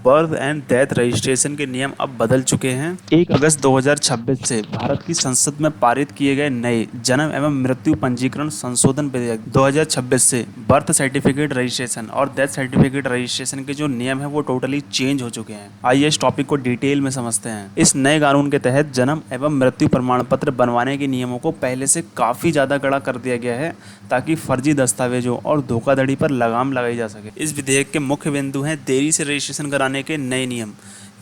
Birth and death registration के नियम अब बदल चुके हैं। 1 अगस्त 2026 से भारत की संसद में पारित किए गए नए जन्म एवं मृत्यु पंजीकरण संशोधन विधेयक 2026 से बर्थ सर्टिफिकेट रजिस्ट्रेशन और डेथ सर्टिफिकेट रजिस्ट्रेशन के जो नियम है वो टोटली चेंज हो चुके हैं। आइए इस टॉपिक को डिटेल में समझते हैं। इस नए कानून के तहत जन्म एवं मृत्यु प्रमाण पत्र बनवाने के नियमों को पहले से काफ़ी ज़्यादा कड़ा कर दिया गया है ताकि फर्जी दस्तावेजों और धोखाधड़ी पर लगाम लगाई जा सके। इस विधेयक के मुख्य बिंदु हैं देरी से रजिस्ट्रेशन कराने के नए नियम।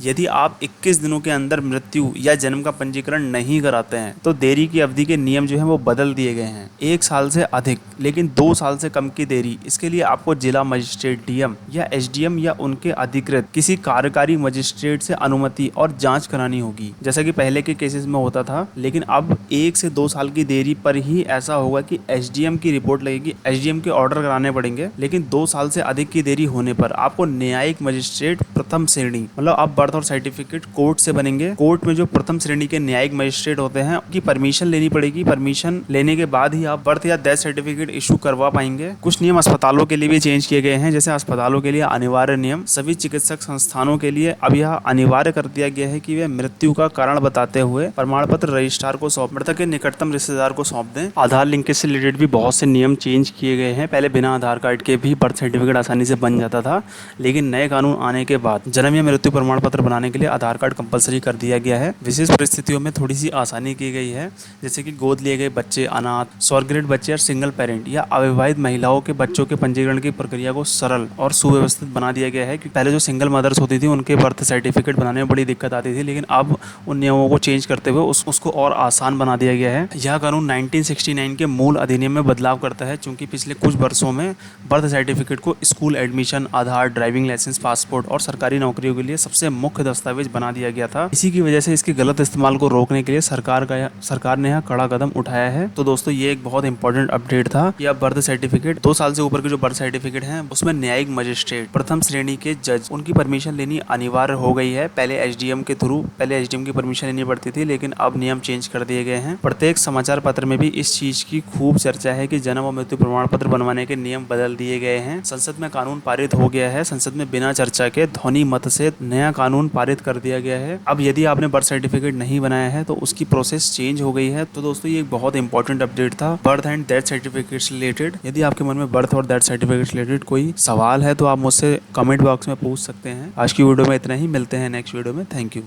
यदि आप 21 दिनों के अंदर मृत्यु या जन्म का पंजीकरण नहीं कराते हैं तो देरी की अवधि के नियम जो हैं वो बदल दिए गए हैं। 1 साल से अधिक लेकिन 2 साल से कम की देरी, इसके लिए आपको जिला मजिस्ट्रेट डीएम या एसडीएम या उनके अधिकृत किसी कार्यकारी मजिस्ट्रेट से अनुमति और जांच करानी होगी, जैसा कि पहले के केसेस में होता था। लेकिन अब 1 से 2 साल की देरी पर ही ऐसा होगा कि एसडीएम की रिपोर्ट लगेगी, एसडीएम के ऑर्डर कराने पड़ेंगे। लेकिन 2 साल से अधिक की देरी होने पर आपको न्यायिक मजिस्ट्रेट प्रथम श्रेणी, मतलब आप बर्थ और सर्टिफिकेट कोर्ट से बनेंगे। कोर्ट में जो प्रथम श्रेणी के न्यायिक मजिस्ट्रेट होते हैं उनकी परमिशन लेनी पड़ेगी। परमिशन लेने के बाद ही आप बर्थ या डेथ सर्टिफिकेट इशू करवा पाएंगे। कुछ नियम अस्पतालों के लिए भी चेंज किए गए हैं, जैसे अस्पतालों के लिए अनिवार्य नियम। सभी चिकित्सक संस्थानों के लिए अब यह अनिवार्य कर दिया गया है कि वे मृत्यु का कारण बताते हुए प्रमाण पत्र रजिस्ट्रार को सौंप, मृतक के निकटतम रिश्तेदार को सौंप दें। आधार लिंकेज से रिलेटेड भी बहुत से नियम चेंज किए गए हैं। पहले बिना आधार कार्ड के भी बर्थ सर्टिफिकेट आसानी से बन जाता था, लेकिन नए कानून आने के बाद जन्म या मृत्यु प्रमाण पत्र बनाने के लिए आधार कार्ड कंपलसरी कर दिया गया है। विशेष परिस्थितियों में थोड़ी सी आसानी की गई है, जैसे कि गोद लिए गए बच्चे, अनाथ, स्वर्गरहित बच्चे और सिंगल पेरेंट या अविवाहित महिलाओं के बच्चों के पंजीकरण की प्रक्रिया को सरल और सुव्यवस्थित बना दिया गया है। कि पहले जो सिंगल मदर्स होती थी उनके बर्थ सर्टिफिकेट बनाने में बड़ी दिक्कत आती थी, लेकिन अब उन नियमों को चेंज करते हुए उसको और आसान बना दिया गया है। यह कानून 1969 के मूल अधिनियम में बदलाव करता है, क्योंकि पिछले कुछ वर्षों में बर्थ सर्टिफिकेट को स्कूल एडमिशन, आधार, ड्राइविंग लाइसेंस, पासपोर्ट और सरकारी नौकरियों के लिए सबसे मुख्य दस्तावेज बना दिया गया था। इसी की वजह से इसके गलत इस्तेमाल को रोकने के लिए सरकार ने यह कड़ा कदम उठाया है। तो दोस्तों ये एक बहुत इंपॉर्टेंट अपडेट था कि अब बर्थ सर्टिफिकेट 2 साल से ऊपर के जो बर्थ सर्टिफिकेट हैं उसमें न्यायिक मजिस्ट्रेट, प्रथम श्रेणी के जज, उनकी परमिशन लेनी अनिवार्य हो गई है। पहले एसडीएम के थ्रू, पहले एसडीएम की परमिशन लेनी पड़ती थी, लेकिन अब नियम चेंज कर दिए गए हैं। प्रत्येक समाचार पत्र में भी इस चीज की खूब चर्चा है कि जन्म और मृत्यु प्रमाण पत्र बनवाने के नियम बदल दिए गए हैं। संसद में कानून पारित हो गया है। संसद में बिना चर्चा के ध्वनि मत से नया कानून पारित कर दिया गया है। अब यदि आपने बर्थ सर्टिफिकेट नहीं बनाया है तो उसकी प्रोसेस चेंज हो गई है। तो दोस्तों ये एक बहुत इंपॉर्टेंट अपडेट था बर्थ एंड डेथ सर्टिफिकेट से रिलेटेड। यदि आपके मन में बर्थ और डेथ सर्टिफिकेट से रिलेटेड कोई सवाल है तो आप मुझसे कमेंट बॉक्स में पूछ सकते हैं। आज की वीडियो में इतना ही, मिलते हैं नेक्स्ट वीडियो में। Thank you.